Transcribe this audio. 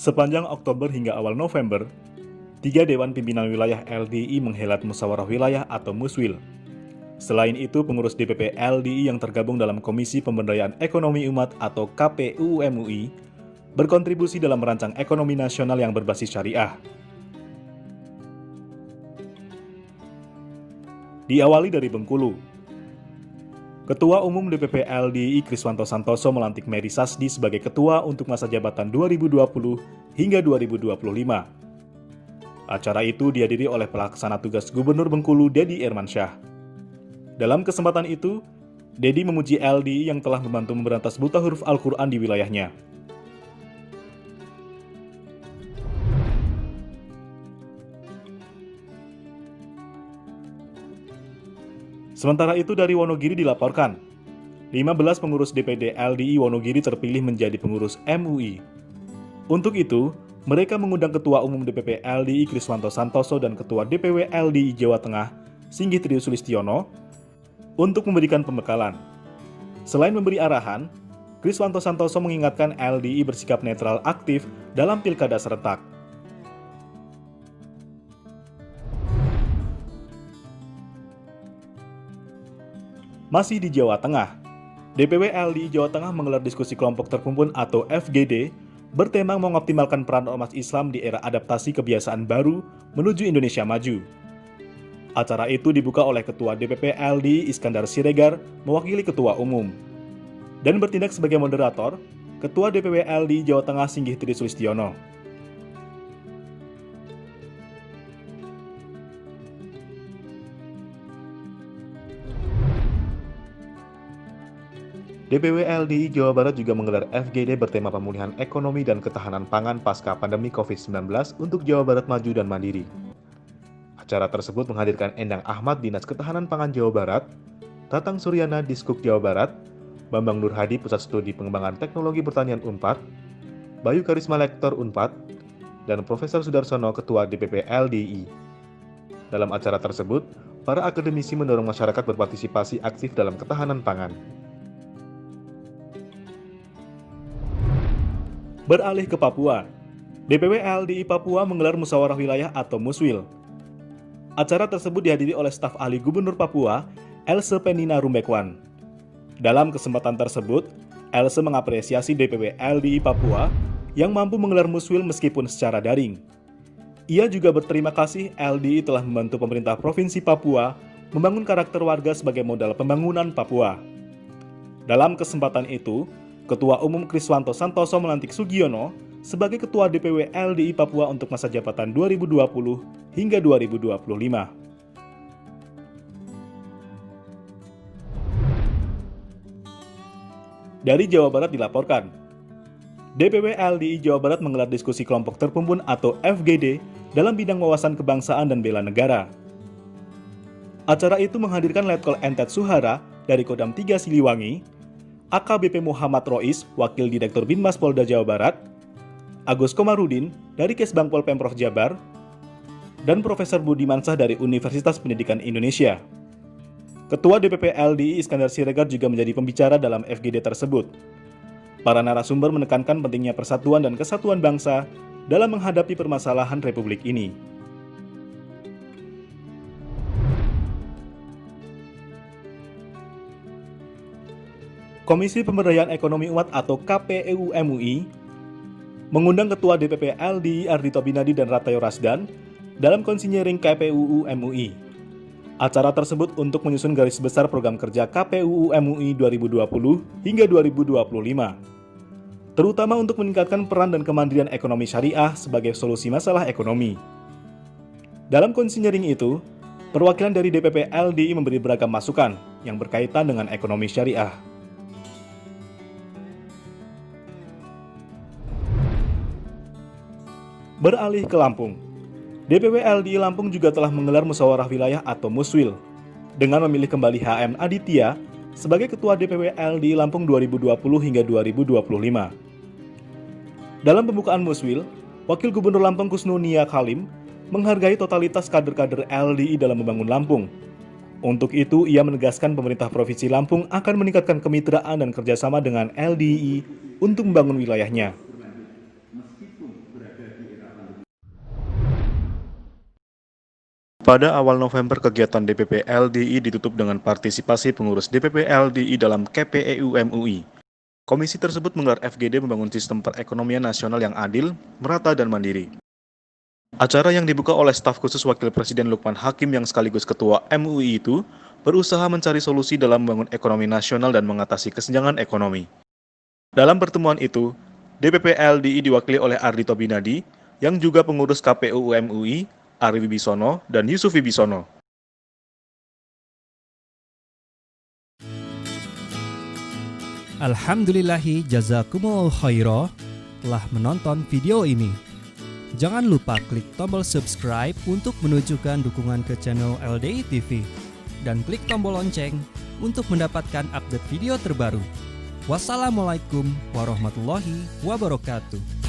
Sepanjang Oktober hingga awal November, 3 Dewan Pimpinan Wilayah LDI menghelat Musyawarah Wilayah atau Muswil. Selain itu, pengurus DPP LDI yang tergabung dalam Komisi Pemberdayaan Ekonomi Umat atau KPUU MUI berkontribusi dalam merancang ekonomi nasional yang berbasis syariah. Diawali dari Bengkulu, Ketua Umum DPP LDI Kriswanto Santoso melantik Mary Sasdi sebagai Ketua untuk masa jabatan 2020 hingga 2025. Acara itu dihadiri oleh Pelaksana Tugas Gubernur Bengkulu Dedi Irmansyah. Dalam kesempatan itu, Dedi memuji LDI yang telah membantu memberantas buta huruf Al-Quran di wilayahnya. Sementara itu dari Wonogiri dilaporkan, 15 pengurus DPD LDI Wonogiri terpilih menjadi pengurus MUI. Untuk itu, mereka mengundang Ketua Umum DPP LDI Kriswanto Santoso dan Ketua DPW LDI Jawa Tengah Singgih Trio Sulistiono untuk memberikan pembekalan. Selain memberi arahan, Kriswanto Santoso mengingatkan LDI bersikap netral aktif dalam pilkada serentak. Masih di Jawa Tengah, DPW LDI Jawa Tengah menggelar diskusi kelompok terkumpul atau FGD bertema mengoptimalkan peran ormas Islam di era adaptasi kebiasaan baru menuju Indonesia maju. Acara itu dibuka oleh Ketua DPP LDI Iskandar Siregar mewakili Ketua Umum. Dan bertindak sebagai moderator, Ketua DPW LDI Jawa Tengah Singgih Tri Sulistiono. DPW LDI Jawa Barat juga menggelar FGD bertema pemulihan ekonomi dan ketahanan pangan pasca pandemi COVID-19 untuk Jawa Barat maju dan mandiri. Acara tersebut menghadirkan Endang Ahmad Dinas Ketahanan Pangan Jawa Barat, Tatang Suryana Diskuk Jawa Barat, Bambang Nur Hadi Pusat Studi Pengembangan Teknologi Pertanian Unpad, Bayu Karisma Lektor Unpad, dan Profesor Sudarsono Ketua DPP LDI. Dalam acara tersebut, para akademisi mendorong masyarakat berpartisipasi aktif dalam ketahanan pangan. Beralih ke Papua, DPW LDI Papua menggelar musyawarah wilayah atau Muswil. Acara tersebut dihadiri oleh staf ahli Gubernur Papua, Else Penina Rumbekwan. Dalam kesempatan tersebut, Else mengapresiasi DPW LDI Papua yang mampu menggelar Muswil meskipun secara daring. Ia juga berterima kasih LDI telah membantu pemerintah Provinsi Papua membangun karakter warga sebagai modal pembangunan Papua. Dalam kesempatan itu, Ketua Umum Kriswanto Santoso melantik Sugiono sebagai Ketua DPW LDI Papua untuk masa jabatan 2020 hingga 2025. Dari Jawa Barat dilaporkan, DPW LDI Jawa Barat menggelar diskusi kelompok terpumpun atau FGD dalam bidang wawasan kebangsaan dan bela negara. Acara itu menghadirkan Letkol Entet Suhara dari Kodam 3 Siliwangi, AKBP Muhammad Rois, Wakil Direktur Binmas Polda Jawa Barat, Agus Komarudin dari Kesbangpol Pemprov Jabar, dan Profesor Budimansah dari Universitas Pendidikan Indonesia. Ketua DPP LDI Iskandar Siregar juga menjadi pembicara dalam FGD tersebut. Para narasumber menekankan pentingnya persatuan dan kesatuan bangsa dalam menghadapi permasalahan Republik ini. Komisi Pemberdayaan Ekonomi Umat atau KPUU MUI mengundang Ketua DPP LDI Ardhito Binadi dan Ratayo Rasdan dalam konsinyering KPUU MUI. Acara tersebut untuk menyusun garis besar program kerja KPUU MUI 2020 hingga 2025, terutama untuk meningkatkan peran dan kemandirian ekonomi syariah sebagai solusi masalah ekonomi. Dalam konsinyering itu, perwakilan dari DPP LDI memberi beragam masukan yang berkaitan dengan ekonomi syariah. Beralih ke Lampung, DPW LDI Lampung juga telah menggelar musyawarah wilayah atau Muswil dengan memilih kembali HM Aditya sebagai Ketua DPW LDI Lampung 2020 hingga 2025. Dalam pembukaan Muswil, Wakil Gubernur Lampung Kusnu Nia Kalim menghargai totalitas kader-kader LDI dalam membangun Lampung. Untuk itu, ia menegaskan pemerintah Provinsi Lampung akan meningkatkan kemitraan dan kerjasama dengan LDI untuk membangun wilayahnya. Pada awal November, kegiatan DPP LDI ditutup dengan partisipasi pengurus DPP LDI dalam KPEU MUI. Komisi tersebut menggelar FGD membangun sistem perekonomian nasional yang adil, merata, dan mandiri. Acara yang dibuka oleh staf khusus Wakil Presiden Lukman Hakim yang sekaligus Ketua MUI itu berusaha mencari solusi dalam membangun ekonomi nasional dan mengatasi kesenjangan ekonomi. Dalam pertemuan itu, DPP LDI diwakili oleh Ardhito Binadi, yang juga pengurus KPU MUI, Ari Wibisono, dan Yusuf Wibisono. Alhamdulillahi jazakumullah khairah telah menonton video ini. Jangan lupa klik tombol subscribe untuk menunjukkan dukungan ke channel LDI TV dan klik tombol lonceng untuk mendapatkan update video terbaru. Wassalamualaikum warahmatullahi wabarakatuh.